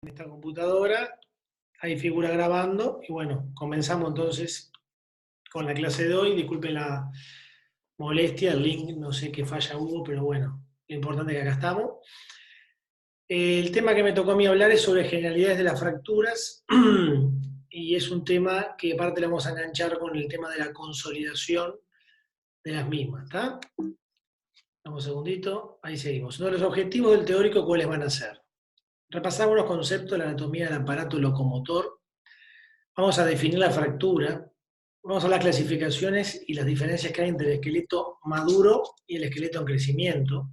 en esta computadora, ahí figura grabando, y bueno, comenzamos entonces con la clase de hoy. Disculpen la molestia, el link, no sé qué falla hubo, pero bueno, lo importante es que acá estamos. El tema que me tocó a mí hablar es sobre generalidades de las fracturas, y es un tema que aparte le vamos a enganchar con el tema de la consolidación de las mismas, ¿está? Vamos un segundito, ahí seguimos. Uno de los objetivos del teórico, ¿cuáles van a ser? Repasar unos conceptos de la anatomía del aparato locomotor. Vamos a definir la fractura. Vamos a las clasificaciones y las diferencias que hay entre el esqueleto maduro y el esqueleto en crecimiento.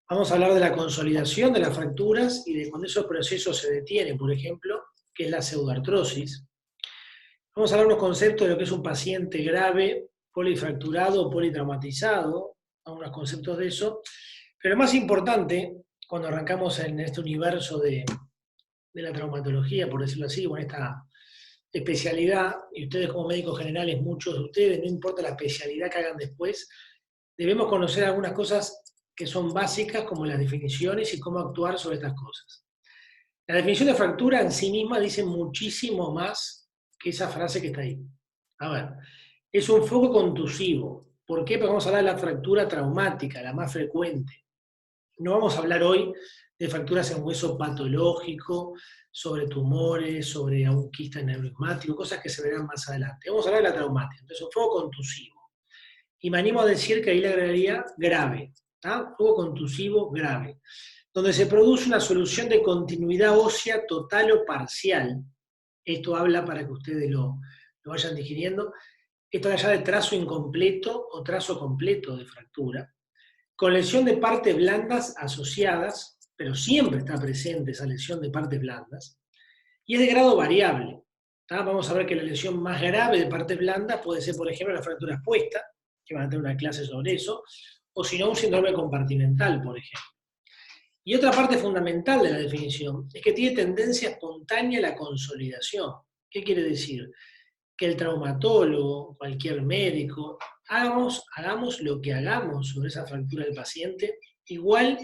Vamos a hablar de la consolidación de las fracturas y de cuando esos procesos se detienen, por ejemplo, que es la pseudoartrosis. Vamos a hablar unos conceptos de lo que es un paciente grave, polifracturado o politraumatizado, algunos conceptos de eso. Pero lo más importante, cuando arrancamos en este universo de la traumatología, por decirlo así, con esta especialidad, y ustedes como médicos generales, muchos de ustedes, no importa la especialidad que hagan después, debemos conocer algunas cosas que son básicas, como las definiciones y cómo actuar sobre estas cosas. La definición de fractura en sí misma dice muchísimo más que esa frase que está ahí. A ver, es un foco contusivo. ¿Por qué? Porque vamos a hablar de la fractura traumática, la más frecuente. No vamos a hablar hoy de fracturas en hueso patológico, sobre tumores, sobre un quiste neurismático, cosas que se verán más adelante. Vamos a hablar de la traumática. Entonces, un fuego contusivo. Y me animo a decir que ahí le agregaría grave. Fuego contusivo grave. Donde se produce una solución de continuidad ósea total o parcial. Esto habla para que ustedes lo vayan digiriendo. Esto allá de trazo incompleto o trazo completo de fractura, con lesión de partes blandas asociadas, pero siempre está presente esa lesión de partes blandas, y es de grado variable. Vamos a ver que la lesión más grave de partes blandas puede ser, por ejemplo, la fractura expuesta, que van a tener una clase sobre eso, o si no, un síndrome compartimental, por ejemplo. Y otra parte fundamental de la definición es que tiene tendencia espontánea a la consolidación. ¿Qué quiere decir? Que el traumatólogo, cualquier médico, hagamos lo que hagamos sobre esa fractura del paciente, igual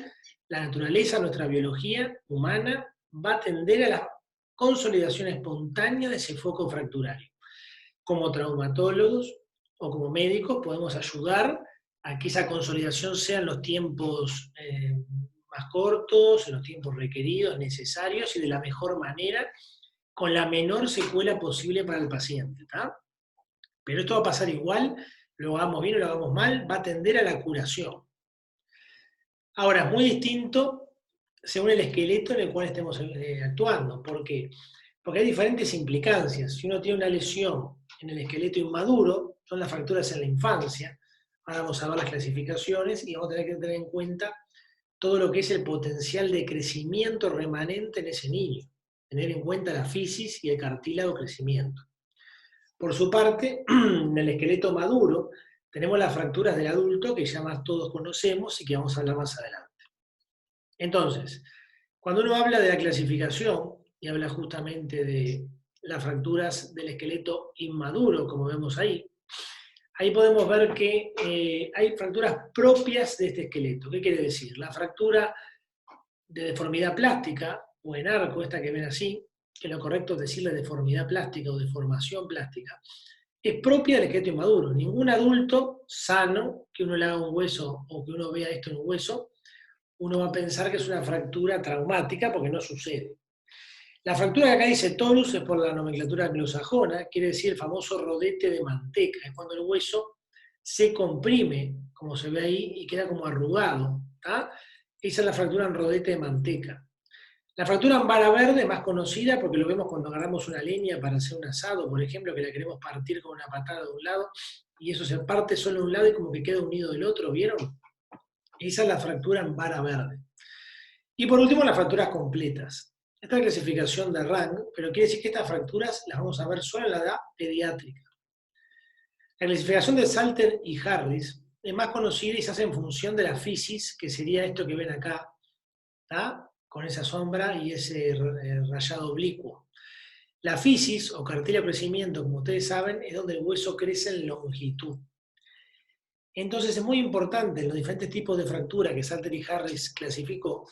la naturaleza, nuestra biología humana, va a tender a la consolidación espontánea de ese foco fracturario. Como traumatólogos o como médicos podemos ayudar a que esa consolidación sea en los tiempos más cortos, en los tiempos requeridos, necesarios y de la mejor manera, con la menor secuela posible para el paciente. Pero esto va a pasar igual, lo hagamos bien o lo hagamos mal, va a tender a la curación. Ahora, es muy distinto según el esqueleto en el cual estemos actuando. ¿Por qué? Porque hay diferentes implicancias. Si uno tiene una lesión en el esqueleto inmaduro, son las fracturas en la infancia. Ahora vamos a ver las clasificaciones y vamos a tener que tener en cuenta todo lo que es el potencial de crecimiento remanente en ese niño. Tener en cuenta la fisis y el cartílago crecimiento. Por su parte, en el esqueleto maduro tenemos las fracturas del adulto, que ya más todos conocemos y que vamos a hablar más adelante. Entonces, cuando uno habla de la clasificación y habla justamente de las fracturas del esqueleto inmaduro, como vemos ahí podemos ver que hay fracturas propias de este esqueleto. ¿Qué quiere decir? La fractura de deformidad plástica, o en arco, esta que ven así, que lo correcto es decirle deformidad plástica o deformación plástica, es propia del esqueleto inmaduro. Ningún adulto sano, que uno le haga un hueso o que uno vea esto en un hueso, uno va a pensar que es una fractura traumática porque no sucede. La fractura que acá dice torus es por la nomenclatura anglosajona, quiere decir el famoso rodete de manteca, es cuando el hueso se comprime, como se ve ahí, y queda como arrugado. Esa es la fractura en rodete de manteca. La fractura en vara verde, más conocida porque lo vemos cuando agarramos una leña para hacer un asado, por ejemplo, que la queremos partir con una patada de un lado, y eso se parte solo de un lado y como que queda unido del otro, ¿vieron? Esa es la fractura en vara verde. Y por último, las fracturas completas. Esta es la clasificación de Rang, pero quiere decir que estas fracturas las vamos a ver solo en la edad pediátrica. La clasificación de Salter y Harris es más conocida y se hace en función de la fisis, que sería esto que ven acá, con esa sombra y ese rayado oblicuo. La fisis, o cartílago de crecimiento, como ustedes saben, es donde el hueso crece en longitud. Entonces es muy importante en los diferentes tipos de fractura que Salter y Harris clasificó,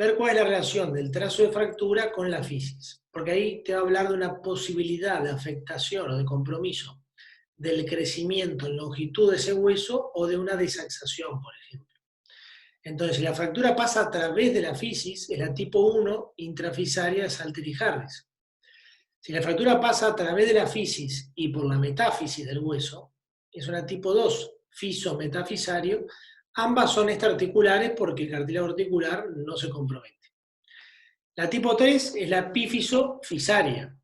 ver cuál es la relación del trazo de fractura con la fisis, porque ahí te va a hablar de una posibilidad de afectación o de compromiso del crecimiento en longitud de ese hueso o de una desaxación, por ejemplo. Entonces, si la fractura pasa a través de la fisis, es la tipo 1 intrafisaria de Salter y Harris. Si la fractura pasa a través de la fisis y por la metáfisis del hueso, es una tipo 2 fiso-metafisario. Ambas son extraarticulares porque el cartílago articular no se compromete. La tipo 3 es la epífiso-fisaria.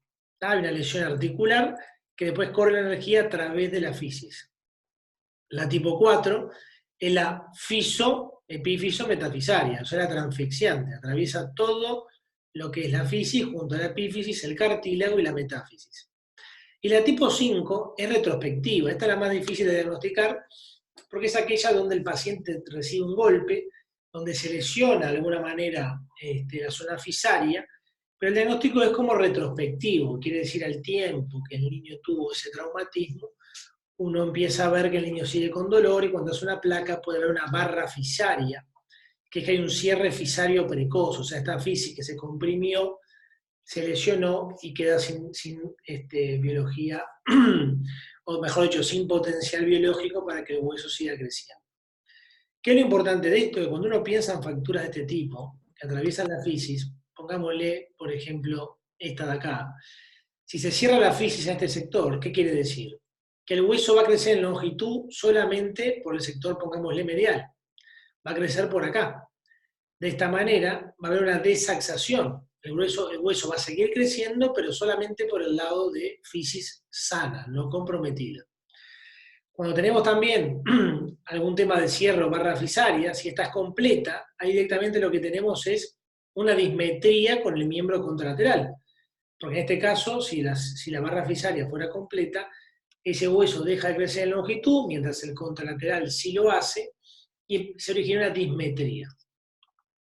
Hay una lesión articular que después corre la energía a través de la fisis. La tipo 4 es la epífiso-metafisaria, o sea, la transfixiante, atraviesa todo lo que es la fisis junto a la epífisis, el cartílago y la metáfisis. Y la tipo 5 es retrospectiva, esta es la más difícil de diagnosticar porque es aquella donde el paciente recibe un golpe, donde se lesiona de alguna manera la zona fisaria, pero el diagnóstico es como retrospectivo, quiere decir al tiempo que el niño tuvo ese traumatismo, uno empieza a ver que el niño sigue con dolor y cuando hace una placa puede haber una barra fisaria, que es que hay un cierre fisario precoz, o sea, esta fisis que se comprimió, se lesionó y queda sin biología, o mejor dicho, sin potencial biológico para que el hueso siga creciendo. ¿Qué es lo importante de esto? Que cuando uno piensa en fracturas de este tipo, que atraviesan la fisis, pongámosle, por ejemplo, esta de acá. Si se cierra la fisis en este sector, ¿qué quiere decir? Que el hueso va a crecer en longitud solamente por el sector, pongámosle, medial. Va a crecer por acá. De esta manera va a haber una desaxación. El hueso va a seguir creciendo, pero solamente por el lado de fisis sana, no comprometida. Cuando tenemos también algún tema de cierre o barra fisaria, si esta es completa, ahí directamente lo que tenemos es una dismetría con el miembro contralateral. Porque en este caso, si la barra fisaria fuera completa, ese hueso deja de crecer en longitud, mientras el contralateral sí lo hace, y se origina una dismetría.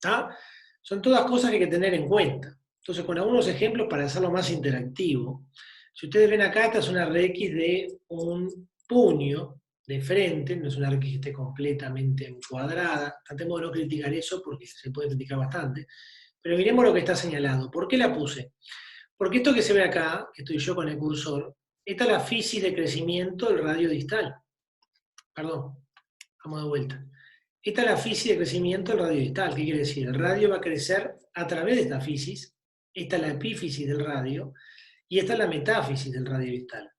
¿Tá? Son todas cosas que hay que tener en cuenta. Entonces, con algunos ejemplos para hacerlo más interactivo. Si ustedes ven acá, esta es una RX de un puño de frente, no es una RX que esté completamente encuadrada. Tratemos de no criticar eso porque se puede criticar bastante. Pero miremos lo que está señalado. ¿Por qué la puse? Porque esto que se ve acá, que estoy yo con el cursor, esta es la fisis de crecimiento del radio distal. Perdón, vamos de vuelta. Esta es la fisis de crecimiento del radio distal. ¿Qué quiere decir? El radio va a crecer a través de esta fisis. Esta es la epífisis del radio y esta es la metáfisis del radio distal.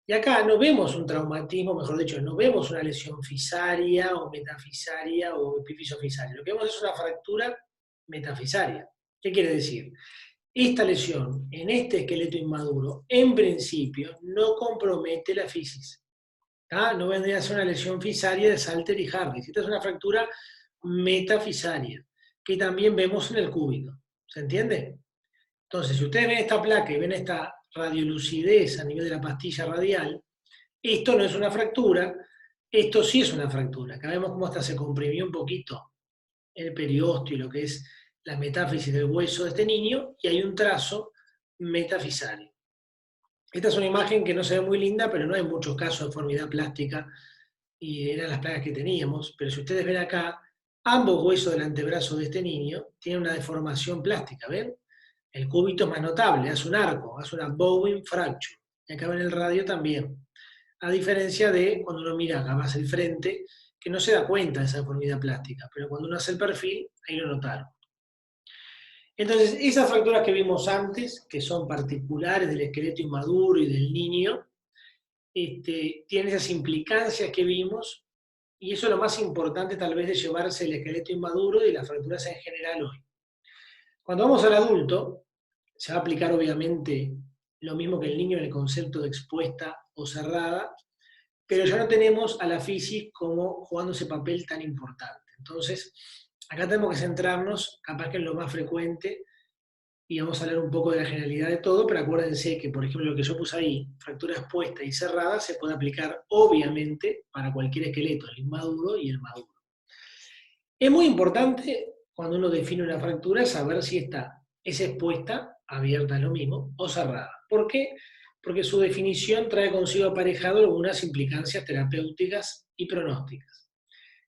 Y acá no vemos un traumatismo, mejor dicho, no vemos una lesión fisaria o metafisaria o epífiso-fisaria. Lo que vemos es una fractura metafisaria. ¿Qué quiere decir? Esta lesión en este esqueleto inmaduro, en principio, no compromete la fisis. No vendría a ser una lesión fisaria de Salter y Harris. Esta es una fractura metafisaria, que también vemos en el cúbito. ¿Se entiende? Entonces, si ustedes ven esta placa y ven esta radiolucidez a nivel de la pastilla radial, esto no es una fractura, esto sí es una fractura. Acá vemos cómo hasta se comprimió un poquito el periósteo y lo que es la metáfisis del hueso de este niño, y hay un trazo metafisario. Esta es una imagen que no se ve muy linda, pero no hay muchos casos de deformidad plástica, y eran las placas que teníamos, pero si ustedes ven acá, ambos huesos del antebrazo de este niño tienen una deformación plástica, ¿ven? El cúbito es más notable, hace un arco, hace una bowing fracture, y acá ven el radio también. A diferencia de cuando uno mira acá más el frente, que no se da cuenta de esa deformidad plástica, pero cuando uno hace el perfil, ahí lo notaron. Entonces, esas fracturas que vimos antes, que son particulares del esqueleto inmaduro y del niño, tienen esas implicancias que vimos, y eso es lo más importante tal vez de llevarse el esqueleto inmaduro y las fracturas en general hoy. Cuando vamos al adulto, se va a aplicar obviamente lo mismo que el niño en el concepto de expuesta o cerrada, pero ya no tenemos a la fisis como jugando ese papel tan importante. Entonces, acá tenemos que centrarnos, capaz que en lo más frecuente, y vamos a hablar un poco de la generalidad de todo, pero acuérdense que, por ejemplo, lo que yo puse ahí, fractura expuesta y cerrada, se puede aplicar obviamente para cualquier esqueleto, el inmaduro y el maduro. Es muy importante, cuando uno define una fractura, saber si es expuesta, abierta es lo mismo, o cerrada. ¿Por qué? Porque su definición trae consigo aparejado algunas implicancias terapéuticas y pronósticas.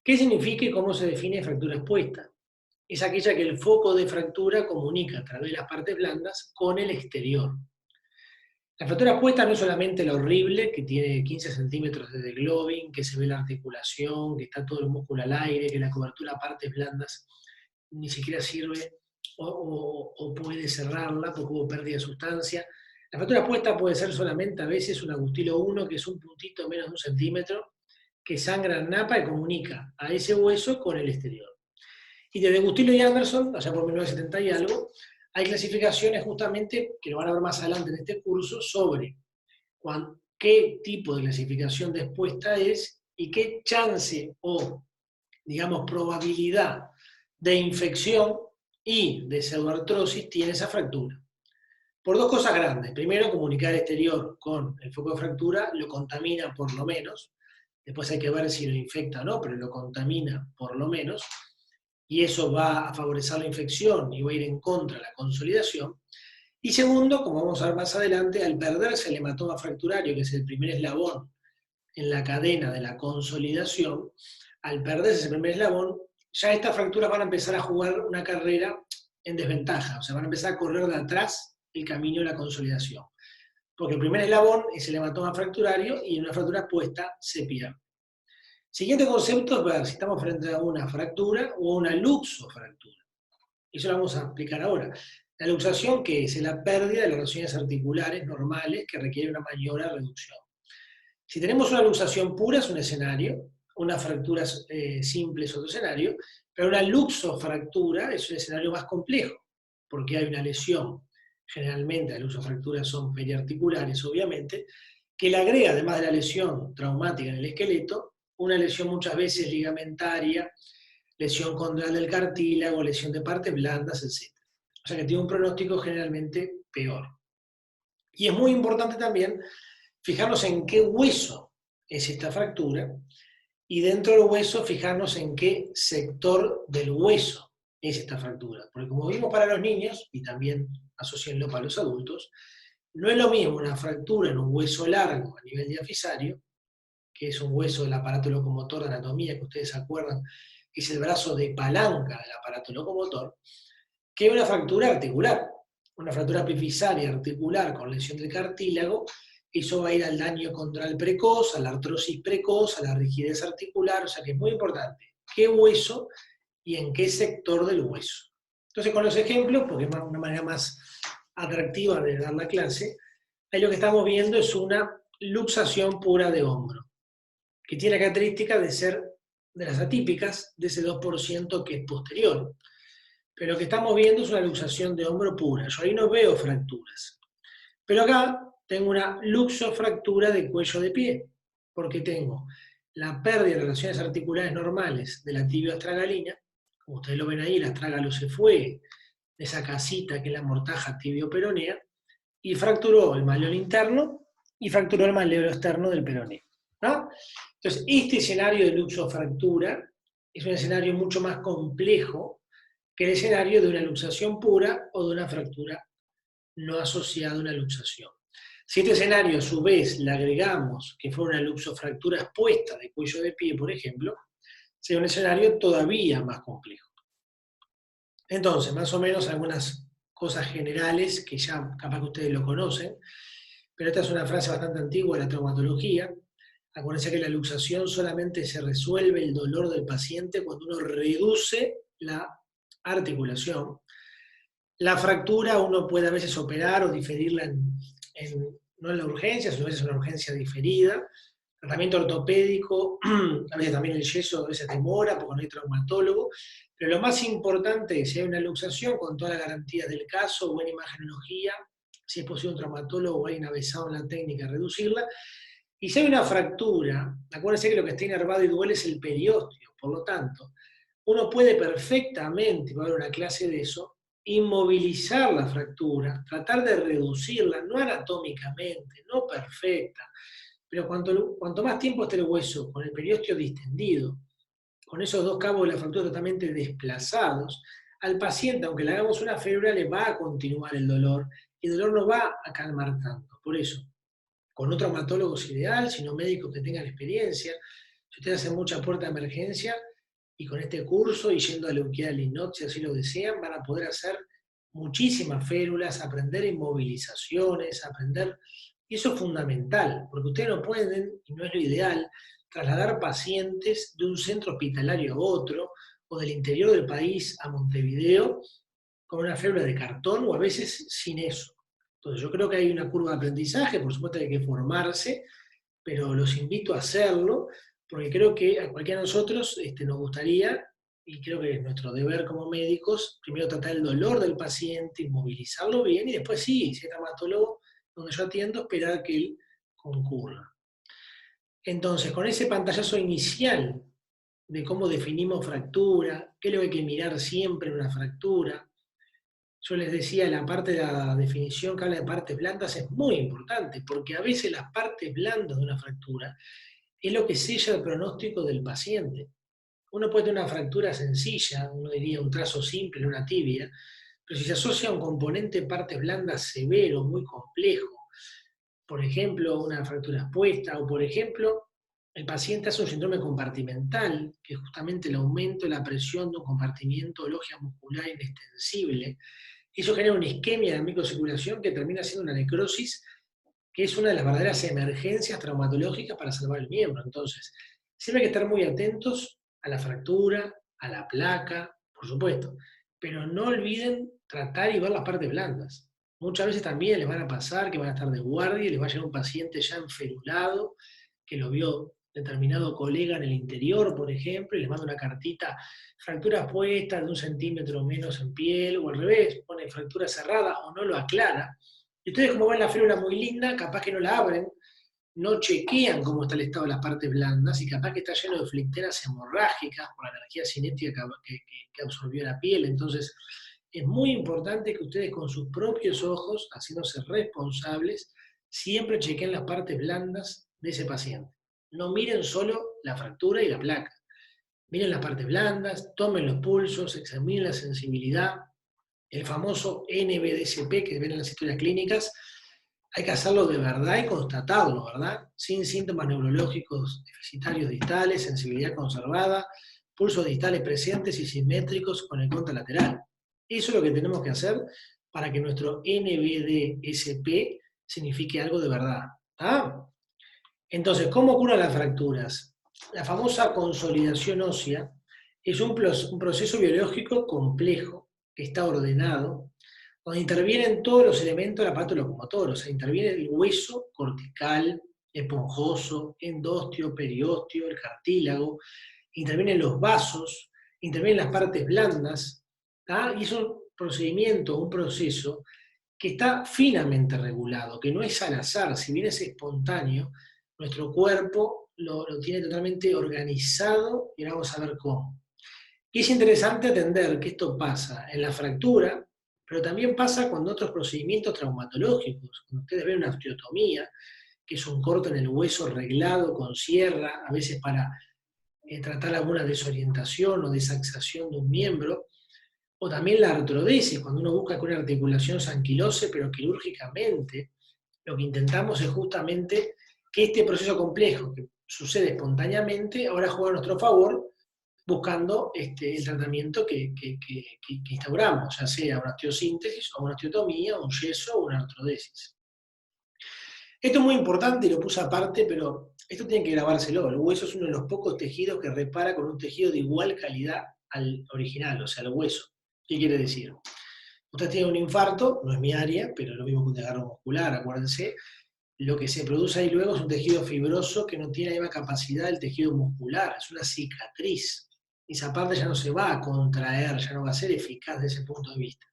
¿Qué significa y cómo se define fractura expuesta? es aquella que el foco de fractura comunica a través de las partes blandas con el exterior. La fractura puesta no es solamente lo horrible, que tiene 15 centímetros de degloving, que se ve la articulación, que está todo el músculo al aire, que la cobertura a partes blandas ni siquiera sirve o puede cerrarla porque hubo pérdida de sustancia. La fractura puesta puede ser solamente a veces un agustilo 1, que es un puntito menos de 1 centímetro, que sangra en napa y comunica a ese hueso con el exterior. Y desde Agustilo y Anderson, allá por 1970 y algo, hay clasificaciones justamente, que lo van a ver más adelante en este curso, sobre qué tipo de clasificación de expuesta es y qué chance o, digamos, probabilidad de infección y de pseudoartrosis tiene esa fractura. Por dos cosas grandes. Primero, comunicar exterior con el foco de fractura lo contamina por lo menos. Después hay que ver si lo infecta o no, pero lo contamina por lo menos. Y eso va a favorecer la infección y va a ir en contra de la consolidación. Y segundo, como vamos a ver más adelante, al perderse el hematoma fracturario, que es el primer eslabón en la cadena de la consolidación, al perderse ese primer eslabón, ya estas fracturas van a empezar a jugar una carrera en desventaja, o sea, van a empezar a correr de atrás el camino de la consolidación. Porque el primer eslabón es el hematoma fracturario y en una fractura puesta se pierde. Siguiente concepto es ver si estamos frente a una fractura o a una luxofractura. Eso lo vamos a explicar ahora. La luxación, ¿qué es? Es la pérdida de las relaciones articulares normales que requiere una mayor reducción. Si tenemos una luxación pura es un escenario, una fractura simple es otro escenario, pero una luxofractura es un escenario más complejo, porque hay una lesión. Generalmente las luxofracturas son periarticulares, obviamente, que le agrega, además de la lesión traumática en el esqueleto, una lesión muchas veces ligamentaria, lesión condral del cartílago, lesión de partes blandas, etc. O sea que tiene un pronóstico generalmente peor. Y es muy importante también fijarnos en qué hueso es esta fractura y dentro del hueso fijarnos en qué sector del hueso es esta fractura. Porque como vimos para los niños, y también asocienlo para los adultos, no es lo mismo una fractura en un hueso largo a nivel diafisario, que es un hueso del aparato locomotor de anatomía, que ustedes se acuerdan, que es el brazo de palanca del aparato locomotor, que una fractura articular. Una fractura epifisaria articular con lesión del cartílago, eso va a ir al daño condral precoz, a la artrosis precoz, a la rigidez articular, o sea que es muy importante qué hueso y en qué sector del hueso. Entonces con los ejemplos, porque es una manera más atractiva de dar la clase, ahí lo que estamos viendo es una luxación pura de hombro, que tiene la característica de ser de las atípicas, de ese 2% que es posterior. Pero lo que estamos viendo es una luxación de hombro pura. Yo ahí no veo fracturas. Pero acá tengo una luxofractura de cuello de pie, porque tengo la pérdida de relaciones articulares normales de la tibia astragalina, como ustedes lo ven ahí, el astrágalo se fue de esa casita que es la mortaja tibio-peronea, y fracturó el malleolo interno y fracturó el malleolo externo del peroneo, ¿no? Entonces, este escenario de luxofractura es un escenario mucho más complejo que el escenario de una luxación pura o de una fractura no asociada a una luxación. Si este escenario a su vez le agregamos que fue una luxofractura expuesta de cuello de pie, por ejemplo, sería un escenario todavía más complejo. Entonces, más o menos algunas cosas generales que ya capaz que ustedes lo conocen, pero esta es una frase bastante antigua de la traumatología. Acuérdense que la luxación solamente se resuelve el dolor del paciente cuando uno reduce la articulación. La fractura uno puede a veces operar o diferirla no en la urgencia, sino a veces en una urgencia diferida. Tratamiento ortopédico, a veces también el yeso a veces demora porque no hay traumatólogo, pero lo más importante es si hay una luxación con todas las garantías del caso, buena imagenología, si es posible un traumatólogo o alguien avesado en la técnica, reducirla. Y si hay una fractura, acuérdense que lo que está inervado y duele es el periósteo, por lo tanto, uno puede perfectamente, va a haber una clase de eso, inmovilizar la fractura, tratar de reducirla, no anatómicamente, no perfecta, pero cuanto más tiempo esté el hueso con el periósteo distendido, con esos dos cabos de la fractura totalmente desplazados, al paciente, aunque le hagamos una férula, le va a continuar el dolor, y el dolor no va a calmar tanto. Por eso, con no traumatólogos ideal, sino médicos que tengan experiencia, si usted hace mucha puerta de emergencia, y con este curso y yendo a la UQIA de Linot, si así lo desean, van a poder hacer muchísimas férulas, aprender inmovilizaciones, aprender, y eso es fundamental, porque ustedes no pueden, y no es lo ideal, trasladar pacientes de un centro hospitalario a otro, o del interior del país a Montevideo, con una férula de cartón, o a veces sin eso. Entonces yo creo que hay una curva de aprendizaje, por supuesto hay que formarse, pero los invito a hacerlo, porque creo que a cualquiera de nosotros nos gustaría, y creo que es nuestro deber como médicos, primero tratar el dolor del paciente, inmovilizarlo bien, y después sí, si es traumatólogo, donde yo atiendo, esperar que él concurra. Entonces, con ese pantallazo inicial de cómo definimos fractura, qué es lo que hay que mirar siempre en una fractura, yo les decía, la parte de la definición que habla de partes blandas es muy importante, porque a veces las partes blandas de una fractura es lo que sella el pronóstico del paciente. Uno puede tener una fractura sencilla, uno diría un trazo simple en una tibia, pero si se asocia a un componente de partes blandas severo, muy complejo, por ejemplo, una fractura expuesta, o por ejemplo, el paciente hace un síndrome compartimental, que es justamente el aumento de la presión de un compartimiento o logia muscular inextensible. Eso genera una isquemia de la microcirculación que termina siendo una necrosis, que es una de las verdaderas emergencias traumatológicas para salvar el miembro. Entonces, siempre hay que estar muy atentos a la fractura, a la placa, por supuesto, pero no olviden tratar y ver las partes blandas. Muchas veces también les van a pasar que van a estar de guardia y les va a llegar un paciente ya enferulado, que lo vio determinado colega en el interior, por ejemplo, y les manda una cartita, fractura puesta de 1 centímetro menos en piel, o al revés, pone fractura cerrada o no lo aclara. Y ustedes, como ven la férula muy linda, capaz que no la abren, no chequean cómo está el estado de las partes blandas y capaz que está lleno de flicteras hemorrágicas por la energía cinética que absorbió la piel. Entonces, es muy importante que ustedes con sus propios ojos, haciéndose responsables, siempre chequen las partes blandas de ese paciente. No miren solo la fractura y la placa. Miren las partes blandas, tomen los pulsos, examinen la sensibilidad, el famoso NBDSP que ven en las historias clínicas, hay que hacerlo de verdad y constatarlo, ¿verdad? Sin síntomas neurológicos deficitarios distales, sensibilidad conservada, pulsos distales presentes y simétricos con el contralateral. Eso es lo que tenemos que hacer para que nuestro NBDSP signifique algo de verdad. ¿Ah? Entonces, ¿cómo curan las fracturas? La famosa consolidación ósea es un proceso biológico complejo que está ordenado, donde intervienen todos los elementos del aparato locomotor, o sea, interviene el hueso cortical, esponjoso, endósteo, periósteo, el cartílago, intervienen los vasos, intervienen las partes blandas, ¿tá? Y es un procedimiento, un proceso que está finamente regulado, que no es al azar, si bien es espontáneo, nuestro cuerpo lo tiene totalmente organizado y ahora vamos a ver cómo. Y es interesante atender que esto pasa en la fractura, pero también pasa con otros procedimientos traumatológicos. Cuando ustedes ven una osteotomía, que es un corte en el hueso reglado con sierra, a veces para tratar alguna desorientación o desaxación de un miembro, o también la artrodesis, cuando uno busca que una articulación se anquilose, pero quirúrgicamente, lo que intentamos es justamente que este proceso complejo que sucede espontáneamente, ahora juega a nuestro favor, buscando el tratamiento que instauramos, ya sea una osteosíntesis o una osteotomía, un yeso o una artrodesis. Esto es muy importante y lo puse aparte, pero esto tiene que grabárselo. El hueso es uno de los pocos tejidos que repara con un tejido de igual calidad al original, o sea, el hueso. ¿Qué quiere decir? Usted tiene un infarto, no es mi área, pero lo mismo que un desgarro muscular, acuérdense, lo que se produce ahí luego es un tejido fibroso que no tiene la misma capacidad del tejido muscular, es una cicatriz. Y esa parte ya no se va a contraer, ya no va a ser eficaz desde ese punto de vista.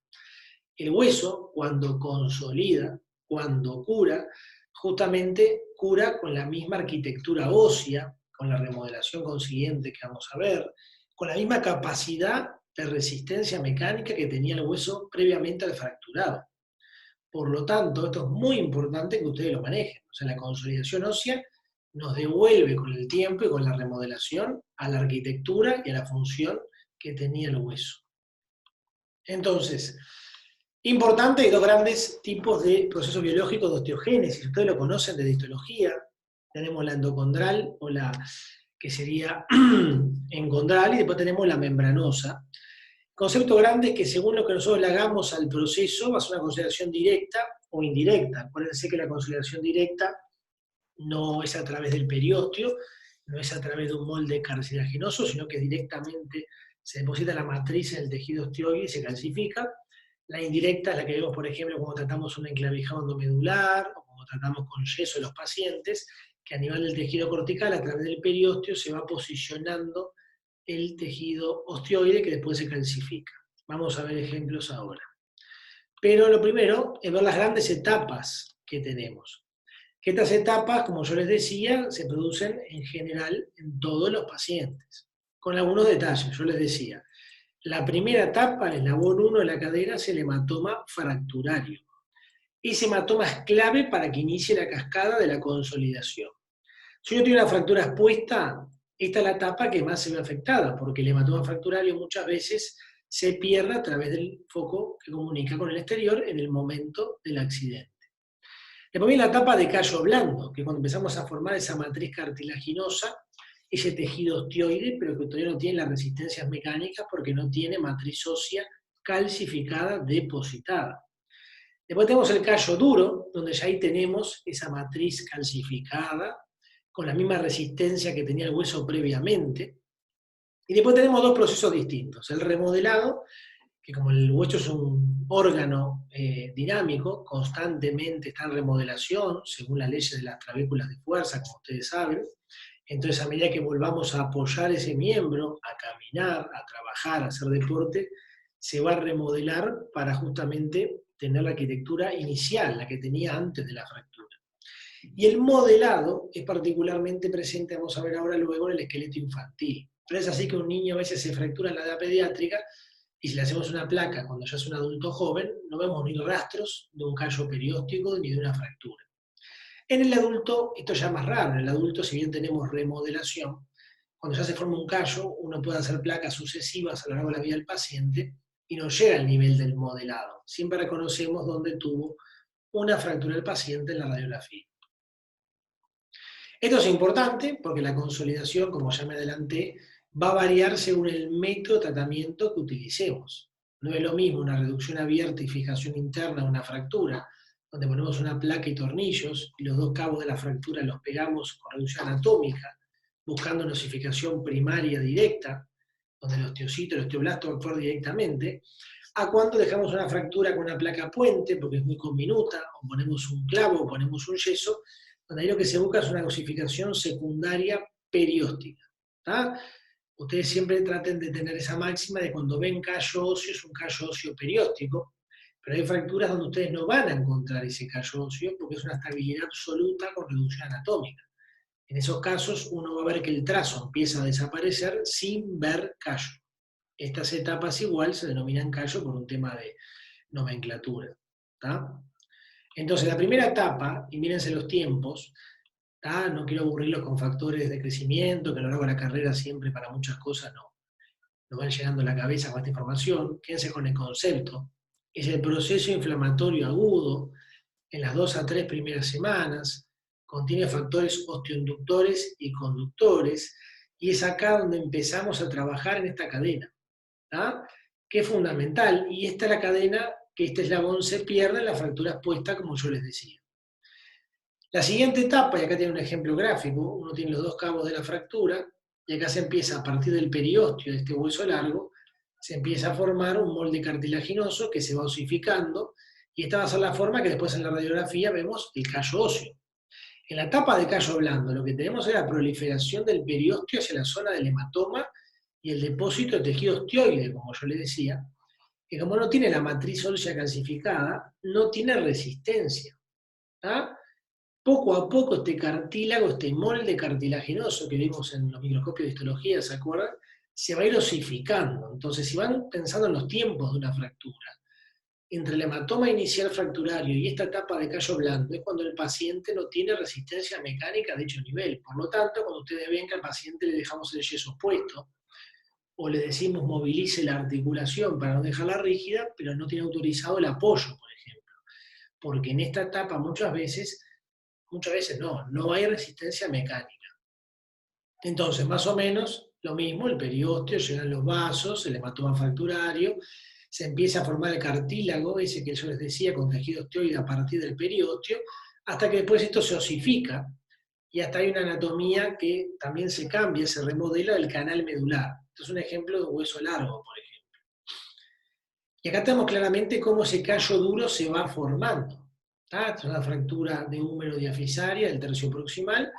El hueso, cuando consolida, cuando cura, justamente cura con la misma arquitectura ósea, con la remodelación consiguiente que vamos a ver, con la misma capacidad de resistencia mecánica que tenía el hueso previamente al fracturado. Por lo tanto, esto es muy importante que ustedes lo manejen. O sea, la consolidación ósea nos devuelve con el tiempo y con la remodelación a la arquitectura y a la función que tenía el hueso. Entonces, importante, hay dos grandes tipos de procesos biológicos de osteogénesis. Ustedes lo conocen de histología. Tenemos la endocondral o la que sería encontral, y después tenemos la membranosa. El concepto grande es que según lo que nosotros le hagamos al proceso, va a ser una consideración directa o indirecta. Acuérdense que la consideración directa no es a través del periósteo, no es a través de un molde cartilaginoso, sino que directamente se deposita la matriz en el tejido osteoide y se calcifica. La indirecta es la que vemos, por ejemplo, cuando tratamos un enclavijado endomedular o cuando tratamos con yeso en los pacientes, que a nivel del tejido cortical, a través del periósteo, se va posicionando el tejido osteoide que después se calcifica. Vamos a ver ejemplos ahora. Pero lo primero es ver las grandes etapas que tenemos. Que estas etapas, como yo les decía, se producen en general en todos los pacientes, con algunos detalles. Yo les decía, la primera etapa, el eslabón 1 de la cadera, es el hematoma fracturario. Ese hematoma es clave para que inicie la cascada de la consolidación. Si yo tengo una fractura expuesta, esta es la etapa que más se ve afectada, porque el hematoma fracturario muchas veces se pierde a través del foco que comunica con el exterior en el momento del accidente. Después viene la etapa de callo blando, que cuando empezamos a formar esa matriz cartilaginosa, ese tejido osteoide, pero que todavía no tiene las resistencias mecánicas porque no tiene matriz ósea calcificada depositada. Después tenemos el callo duro, donde ya ahí tenemos esa matriz calcificada, con la misma resistencia que tenía el hueso previamente. Y después tenemos dos procesos distintos. El remodelado, que como el hueso es un órgano dinámico, constantemente está en remodelación, según las leyes de las trabéculas de fuerza, como ustedes saben. Entonces, a medida que volvamos a apoyar ese miembro, a caminar, a trabajar, a hacer deporte, se va a remodelar para justamente tener la arquitectura inicial, la que tenía antes de la fractura. Y el modelado es particularmente presente, vamos a ver ahora luego, en el esqueleto infantil. Pero es así que un niño a veces se fractura en la edad pediátrica y si le hacemos una placa cuando ya es un adulto joven, no vemos ni rastros de un callo perióstico ni de una fractura. En el adulto, esto ya es más raro, en el adulto, si bien tenemos remodelación, cuando ya se forma un callo, uno puede hacer placas sucesivas a lo largo de la vida del paciente y no llega al nivel del modelado. Siempre reconocemos dónde tuvo una fractura el paciente en la radiografía. Esto es importante porque la consolidación, como ya me adelanté, va a variar según el método de tratamiento que utilicemos. No es lo mismo una reducción abierta y fijación interna de una fractura, donde ponemos una placa y tornillos y los dos cabos de la fractura los pegamos con reducción anatómica, buscando una osificación primaria directa, donde el osteocito, el osteoblasto va a actuar directamente, a cuando dejamos una fractura con una placa puente, porque es muy conminuta, o ponemos un clavo o ponemos un yeso, donde ahí lo que se busca es una osificación secundaria perióstica. ¿Tá? Ustedes siempre traten de tener esa máxima de cuando ven callo óseo, es un callo óseo perióstico, pero hay fracturas donde ustedes no van a encontrar ese callo óseo porque es una estabilidad absoluta con reducción anatómica. En esos casos uno va a ver que el trazo empieza a desaparecer sin ver callo. Estas etapas igual se denominan callo por un tema de nomenclatura. ¿Tá? Entonces, la primera etapa, y mírense los tiempos, no quiero aburrirlos con factores de crecimiento, que a lo largo de la carrera siempre para muchas cosas nos van llegando a la cabeza con esta información. Quédense con el concepto. Es el proceso inflamatorio agudo en las 2 a 3 primeras semanas, contiene factores osteoinductores y conductores, y es acá donde empezamos a trabajar en esta cadena, ¿tá? Que es fundamental, y esta es la cadena que este eslabón se pierde en la fractura expuesta, como yo les decía. La siguiente etapa, y acá tiene un ejemplo gráfico, uno tiene los dos cabos de la fractura, y acá se empieza a partir del periósteo de este hueso largo, se empieza a formar un molde cartilaginoso que se va osificando, y esta va a ser la forma que después en la radiografía vemos el callo óseo. En la etapa de callo blando, lo que tenemos es la proliferación del periósteo hacia la zona del hematoma y el depósito de tejido osteoide, como yo les decía, que como no tiene la matriz ósea calcificada, no tiene resistencia. ¿Tá? Poco a poco este cartílago, este molde cartilaginoso que vimos en los microscopios de histología, ¿se acuerdan? Se va a ir osificando. Entonces, si van pensando en los tiempos de una fractura, entre el hematoma inicial fracturario y esta etapa de callo blando es cuando el paciente no tiene resistencia mecánica de dicho nivel. Por lo tanto, cuando ustedes ven que al paciente le dejamos el yeso puesto, o le decimos movilice la articulación para no dejarla rígida, pero no tiene autorizado el apoyo, por ejemplo. Porque en esta etapa muchas veces no hay resistencia mecánica. Entonces, más o menos lo mismo, el periósteo, llegan los vasos, el hematoma fracturario, se empieza a formar el cartílago, ese que yo les decía, con tejido osteoide a partir del periósteo, hasta que después esto se osifica y hasta hay una anatomía que también se cambia, se remodela del canal medular. Esto es un ejemplo de un hueso largo, por ejemplo. Y acá tenemos claramente cómo ese callo duro se va formando. Esta es una fractura de húmero diafisaria del tercio proximal,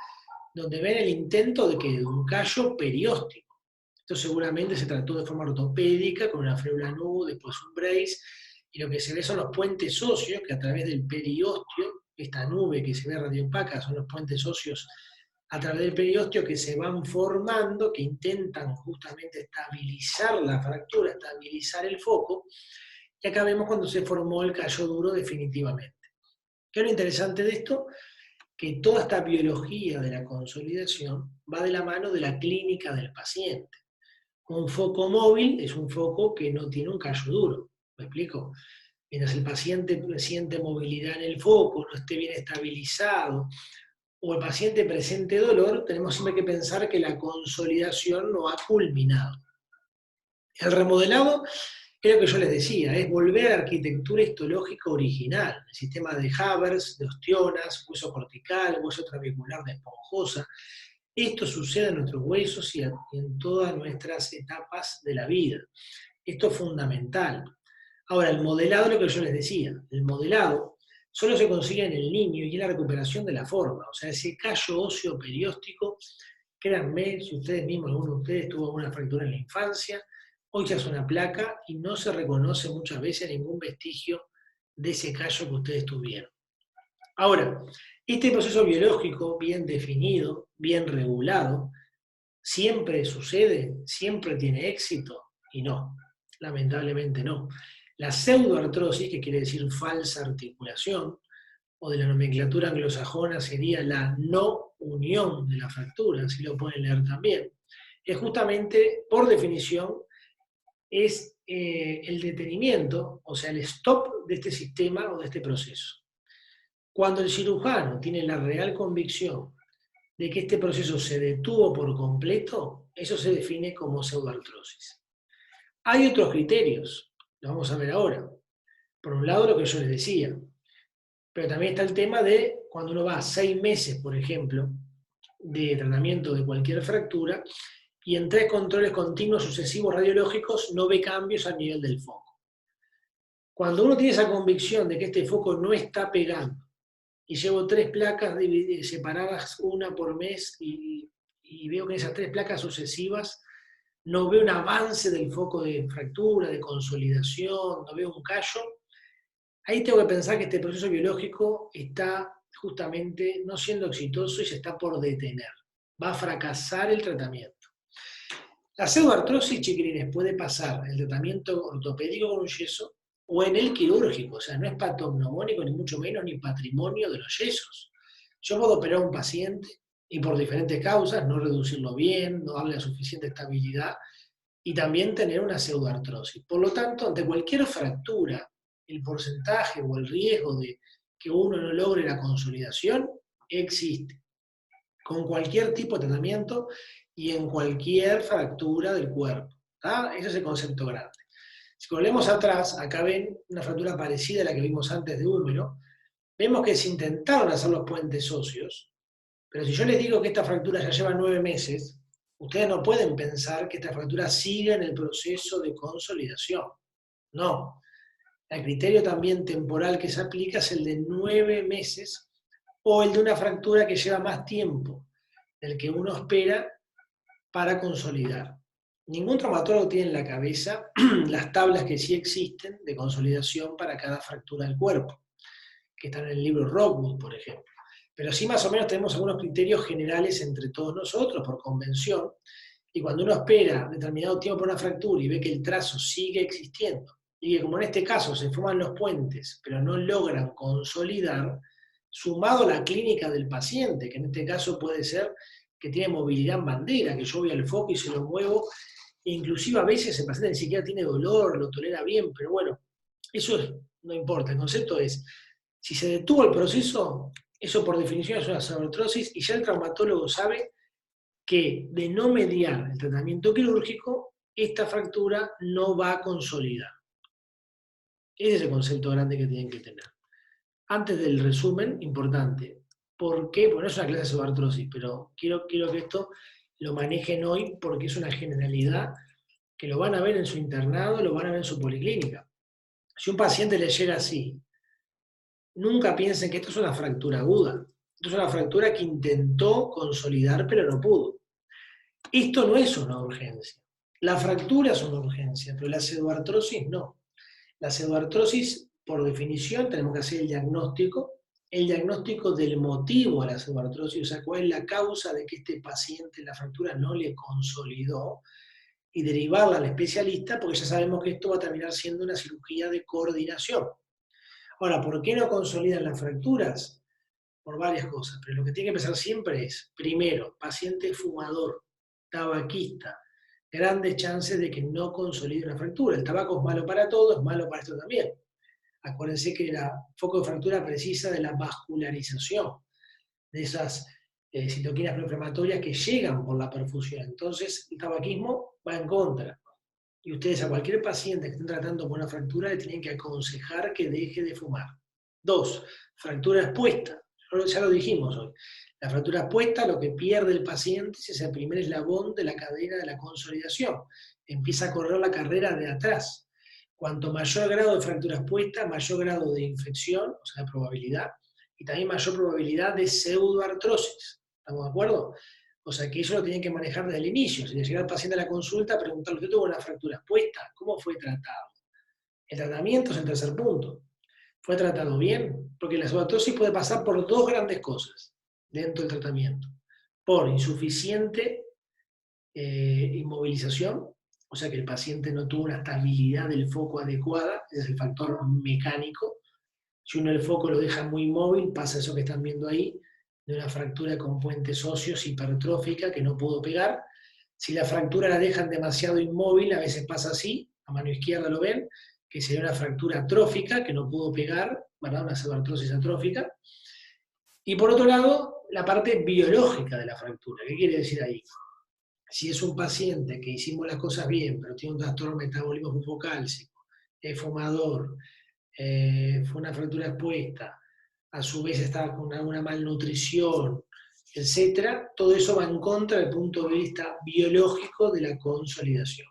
donde ven el intento de un callo perióstico. Esto seguramente se trató de forma ortopédica, con una férula nu, después un brace, y lo que se ve son los puentes óseos que a través del periósteo, esta nube que se ve radiopaca, son los puentes óseos a través del periósteo que se van formando, que intentan justamente estabilizar la fractura, estabilizar el foco, y acá vemos cuando se formó el callo duro definitivamente. ¿Qué es lo interesante de esto? Que toda esta biología de la consolidación va de la mano de la clínica del paciente. Un foco móvil es un foco que no tiene un callo duro, ¿me explico? Mientras el paciente siente movilidad en el foco, no esté bien estabilizado, o el paciente presente dolor, tenemos siempre que pensar que la consolidación no ha culminado. El remodelado es lo que yo les decía, es volver a la arquitectura histológica original, el sistema de Havers, de ostionas, hueso cortical, hueso trabecular de esponjosa. Esto sucede en nuestros huesos y en todas nuestras etapas de la vida. Esto es fundamental. Ahora, el modelado es lo que yo les decía. El modelado solo se consigue en el niño y en la recuperación de la forma. O sea, ese callo óseo perióstico, créanme, si ustedes mismos, alguno de ustedes tuvo una fractura en la infancia, hoy ya es una placa y no se reconoce muchas veces ningún vestigio de ese callo que ustedes tuvieron. Ahora, este proceso biológico bien definido, bien regulado, ¿siempre sucede? ¿Siempre tiene éxito? Y no, lamentablemente no. La pseudoartrosis, que quiere decir falsa articulación, o de la nomenclatura anglosajona sería la no unión de la fractura, así lo pueden leer también, es justamente, por definición, es el detenimiento, o sea, el stop de este sistema o de este proceso. Cuando el cirujano tiene la real convicción de que este proceso se detuvo por completo, eso se define como pseudoartrosis. Hay otros criterios, lo vamos a ver ahora. Por un lado, lo que yo les decía, pero también está el tema de cuando uno va a 6 meses, por ejemplo, de tratamiento de cualquier fractura, y en 3 controles continuos sucesivos radiológicos no ve cambios a nivel del foco. Cuando uno tiene esa convicción de que este foco no está pegando, y llevo 3 placas separadas una por mes, y veo que en esas 3 placas sucesivas no veo un avance del foco de fractura, de consolidación, no veo un callo, ahí tengo que pensar que este proceso biológico está justamente no siendo exitoso y se está por detener. Va a fracasar el tratamiento. La pseudoartrosis, chiquilines, puede pasar el tratamiento ortopédico con un yeso o en el quirúrgico, o sea, no es patognomónico ni mucho menos ni patrimonio de los yesos. Yo puedo operar a un paciente y por diferentes causas no reducirlo bien, no darle la suficiente estabilidad y también tener una pseudoartrosis. Por lo tanto, ante cualquier fractura, el porcentaje o el riesgo de que uno no logre la consolidación existe, con cualquier tipo de tratamiento y en cualquier fractura del cuerpo. Ese es el concepto grande. Si volvemos atrás, acá ven una fractura parecida a la que vimos antes de húmero, vemos que se intentaron hacer los puentes óseos, pero si yo les digo que esta fractura ya lleva 9 meses, ustedes no pueden pensar que esta fractura siga en el proceso de consolidación. No. El criterio también temporal que se aplica es el de 9 meses o el de una fractura que lleva más tiempo, del que uno espera para consolidar. Ningún traumatólogo tiene en la cabeza las tablas que sí existen de consolidación para cada fractura del cuerpo, que están en el libro Rockwood, por ejemplo. Pero sí más o menos tenemos algunos criterios generales entre todos nosotros, por convención, y cuando uno espera determinado tiempo por una fractura y ve que el trazo sigue existiendo, y que como en este caso se forman los puentes, pero no logran consolidar, sumado a la clínica del paciente, que en este caso puede ser que tiene movilidad en bandera, que yo voy al foco y se lo muevo, e inclusive a veces el paciente ni siquiera tiene dolor, lo tolera bien, pero bueno, no importa, el concepto es, si se detuvo el proceso, eso por definición es una pseudoartrosis y ya el traumatólogo sabe que de no mediar el tratamiento quirúrgico, esta fractura no va a consolidar. Ese es el concepto grande que tienen que tener. Antes del resumen, importante. ¿Por qué? Porque no es una clase sobre artrosis, pero quiero que esto lo manejen hoy porque es una generalidad que lo van a ver en su internado, lo van a ver en su policlínica. Si un paciente le llega así, nunca piensen que esto es una fractura aguda. Esto es una fractura que intentó consolidar pero no pudo. Esto no es una urgencia. La fractura es una urgencia, pero la pseudoartrosis no. La pseudoartrosis, por definición, tenemos que hacer el diagnóstico del motivo a la pseudoartrosis, o sea, cuál es la causa de que este paciente la fractura no le consolidó, y derivarla al especialista, porque ya sabemos que esto va a terminar siendo una cirugía de coordinación. Ahora, ¿por qué no consolidan las fracturas? Por varias cosas, pero lo que tiene que pensar siempre es, primero, paciente fumador, tabaquista, grandes chances de que no consolide una fractura. El tabaco es malo para todo, es malo para esto también. Acuérdense que el foco de fractura precisa de la vascularización, de esas citoquinas proinflamatorias que llegan por la perfusión. Entonces, el tabaquismo va en contra. Y ustedes a cualquier paciente que estén tratando con una fractura le tienen que aconsejar que deje de fumar. 2. Fractura expuesta. Ya lo dijimos hoy. La fractura expuesta, lo que pierde el paciente es el primer eslabón de la cadena de la consolidación. Empieza a correr la carrera de atrás. Cuanto mayor grado de fractura expuesta, mayor grado de infección, o sea, de probabilidad, y también mayor probabilidad de pseudoartrosis. ¿Estamos de acuerdo? O sea que eso lo tienen que manejar desde el inicio. Si le llega el paciente a la consulta, preguntarle, ¿usted tuvo una fractura expuesta? ¿Cómo fue tratado? El tratamiento es el tercer punto. ¿Fue tratado bien? Porque la pseudoartrosis puede pasar por dos grandes cosas dentro del tratamiento. Por insuficiente inmovilización, o sea que el paciente no tuvo una estabilidad del foco adecuada, ese es el factor mecánico. Si uno el foco lo deja muy móvil, pasa eso que están viendo ahí, de una fractura con puentes óseos hipertrófica que no pudo pegar. Si la fractura la dejan demasiado inmóvil, a veces pasa así, a mano izquierda lo ven, que sería una fractura atrófica que no pudo pegar, ¿verdad? Una pseudoartrosis atrófica. Y por otro lado, la parte biológica de la fractura. ¿Qué quiere decir ahí? Si es un paciente que hicimos las cosas bien, pero tiene un trastorno metabolismo fosfocálcico, es fumador, fue una fractura expuesta, a su vez está con alguna malnutrición, etcétera, todo eso va en contra del punto de vista biológico de la consolidación.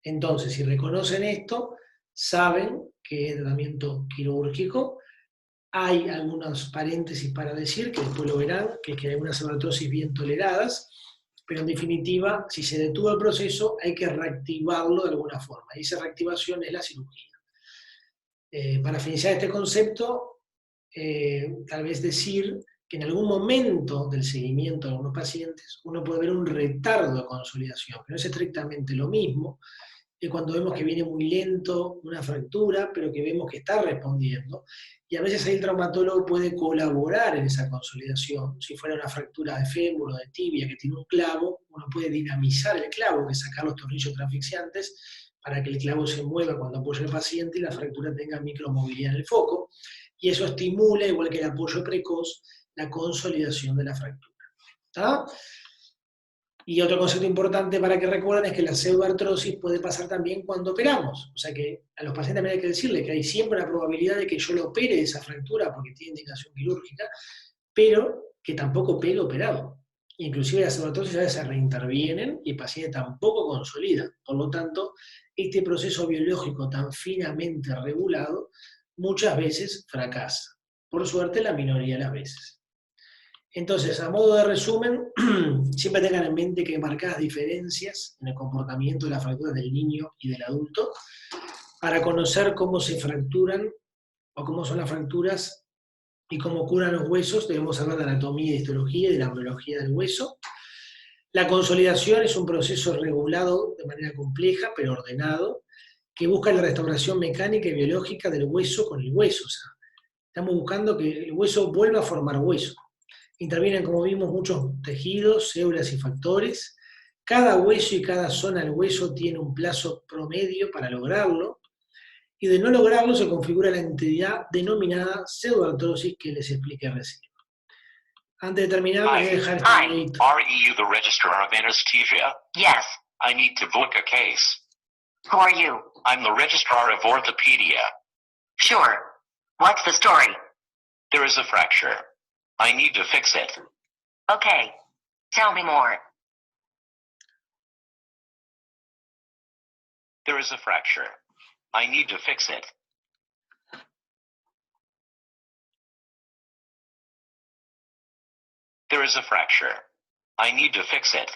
Entonces, si reconocen esto, saben que es tratamiento quirúrgico. Hay algunos paréntesis para decir, que después lo verán, que hay algunas pseudoartrosis bien toleradas, pero en definitiva, si se detuvo el proceso, hay que reactivarlo de alguna forma, y esa reactivación es la cirugía. Para finalizar este concepto, tal vez decir que en algún momento del seguimiento de algunos pacientes uno puede ver un retardo de consolidación, que no es estrictamente lo mismo que cuando vemos que viene muy lento una fractura, pero que vemos que está respondiendo. Y a veces ahí el traumatólogo puede colaborar en esa consolidación. Si fuera una fractura de fémur o de tibia que tiene un clavo, uno puede dinamizar el clavo, que es sacar los tornillos transfixiantes, para que el clavo se mueva cuando apoya el paciente y la fractura tenga micromovilidad en el foco. Y eso estimula, igual que el apoyo precoz, la consolidación de la fractura. ¿Está? Y otro concepto importante para que recuerden es que la pseudoartrosis puede pasar también cuando operamos. O sea que a los pacientes también hay que decirles que hay siempre una probabilidad de que yo lo opere de esa fractura porque tiene indicación quirúrgica, pero que tampoco pegue operado. Inclusive las pseudoartrosis a veces se reintervienen y el paciente tampoco consolida. Por lo tanto, este proceso biológico tan finamente regulado muchas veces fracasa. Por suerte, la minoría de las veces. Entonces, a modo de resumen, siempre tengan en mente que hay marcadas diferencias en el comportamiento de las fracturas del niño y del adulto. Para conocer cómo se fracturan o cómo son las fracturas y cómo curan los huesos, debemos hablar de anatomía y histología y de la biología del hueso. La consolidación es un proceso regulado de manera compleja, pero ordenado, que busca la restauración mecánica y biológica del hueso con el hueso. O sea, estamos buscando que el hueso vuelva a formar hueso. Intervienen, como vimos, muchos tejidos, células y factores. Cada hueso y cada zona del hueso tiene un plazo promedio para lograrlo, y de no lograrlo se configura la entidad denominada pseudoartrosis que les expliqué recién. Antes de terminar, les voy a dejar este Hi, videito. are you the registrar of anesthesia? Yes. I need to book a case. Who are you? I'm the registrar of orthopedia. Sure. What's the story? There is a fracture. I need to fix it. Okay. Tell me more. There is a fracture. I need to fix it. There is a fracture. I need to fix it.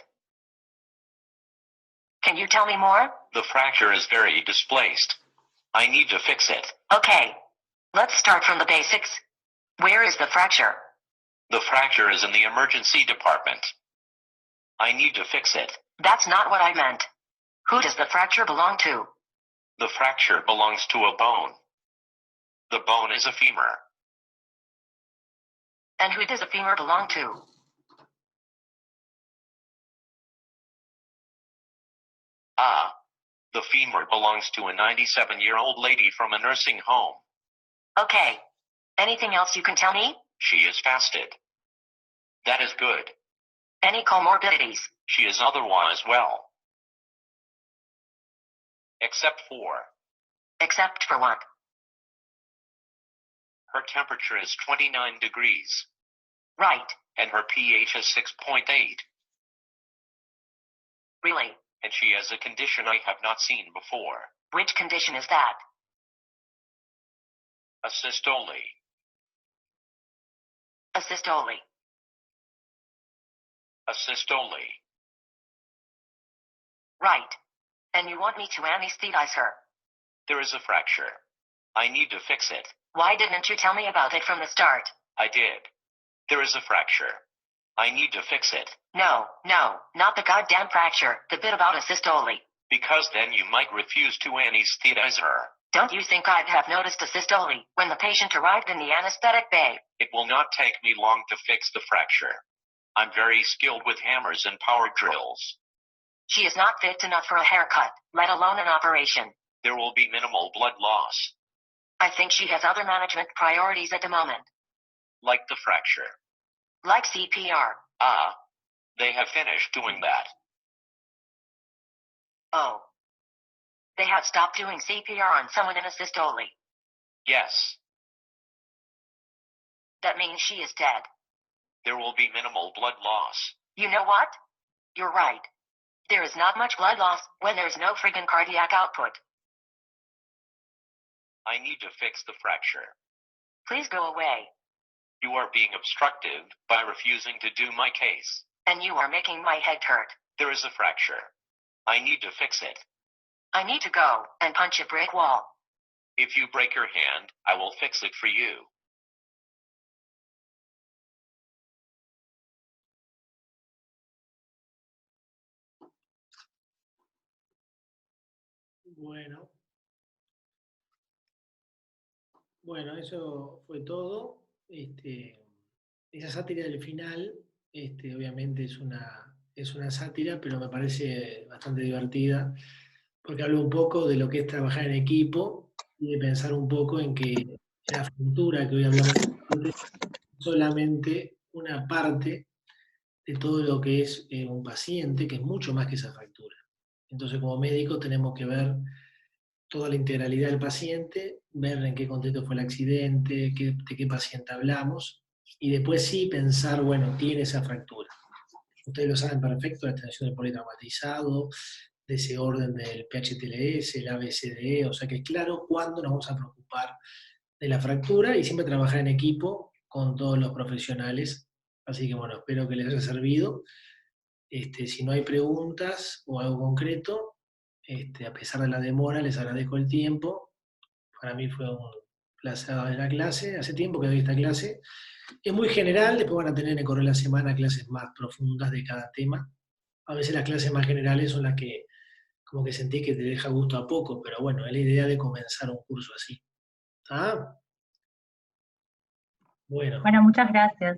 Can you tell me more? The fracture is very displaced. I need to fix it. Okay. Let's start from the basics. Where is the fracture? The fracture is in the emergency department. I need to fix it. That's not what I meant. Who does the fracture belong to? The fracture belongs to a bone. The bone is a femur. And who does a femur belong to? The femur belongs to a 97-year-old lady from a nursing home. Okay. Anything else you can tell me? She is fasted. That is good. Any comorbidities? She is otherwise well. Except for. Except for what? Her temperature is 29 degrees. Right. And her pH is 6.8. Really? And she has a condition I have not seen before. Which condition is that? A systole. A systole. A systole. Right. And you want me to anesthetize her? There is a fracture. I need to fix it. Why didn't you tell me about it from the start? I did. There is a fracture. I need to fix it. No, not the goddamn fracture, the bit about a systole. Because then you might refuse to anesthetize her. Don't you think I'd have noticed a systole when the patient arrived in the anesthetic bay? It will not take me long to fix the fracture. I'm very skilled with hammers and power drills. She is not fit enough for a haircut, let alone an operation. There will be minimal blood loss. I think she has other management priorities at the moment. Like the fracture. Like CPR. They have finished doing that. Oh. They have stopped doing CPR on someone in a systole. Yes. That means she is dead. There will be minimal blood loss. You know what? You're right. There is not much blood loss when there's no friggin' cardiac output. I need to fix the fracture. Please go away. You are being obstructive by refusing to do my case. And you are making my head hurt. There is a fracture. I need to fix it. I need to go and punch a brick wall. If you break your hand, I will fix it for you. Bueno, eso fue todo. Esa sátira del final, obviamente es una sátira, pero me parece bastante divertida, porque habla un poco de lo que es trabajar en equipo y de pensar un poco en que la fractura que hoy hablamos es solamente una parte de todo lo que es un paciente, que es mucho más que esa fractura. Entonces, como médicos tenemos que ver toda la integralidad del paciente, ver en qué contexto fue el accidente, de qué paciente hablamos, y después sí pensar, bueno, tiene esa fractura. Ustedes lo saben perfecto, la extensión del politraumatizado, de ese orden del PHTLS, el ABCDE, o sea que es claro cuándo nos vamos a preocupar de la fractura y siempre trabajar en equipo con todos los profesionales. Así que bueno, espero que les haya servido. Si no hay preguntas o algo concreto, a pesar de la demora, les agradezco el tiempo. Para mí fue un placer dar la clase. Hace tiempo que doy esta clase. Es muy general, después van a tener en el correo de la semana clases más profundas de cada tema. A veces las clases más generales son las que como que sentí que te deja gusto a poco, pero bueno, es la idea de comenzar un curso así. ¿Ah? Bueno. Bueno, muchas gracias.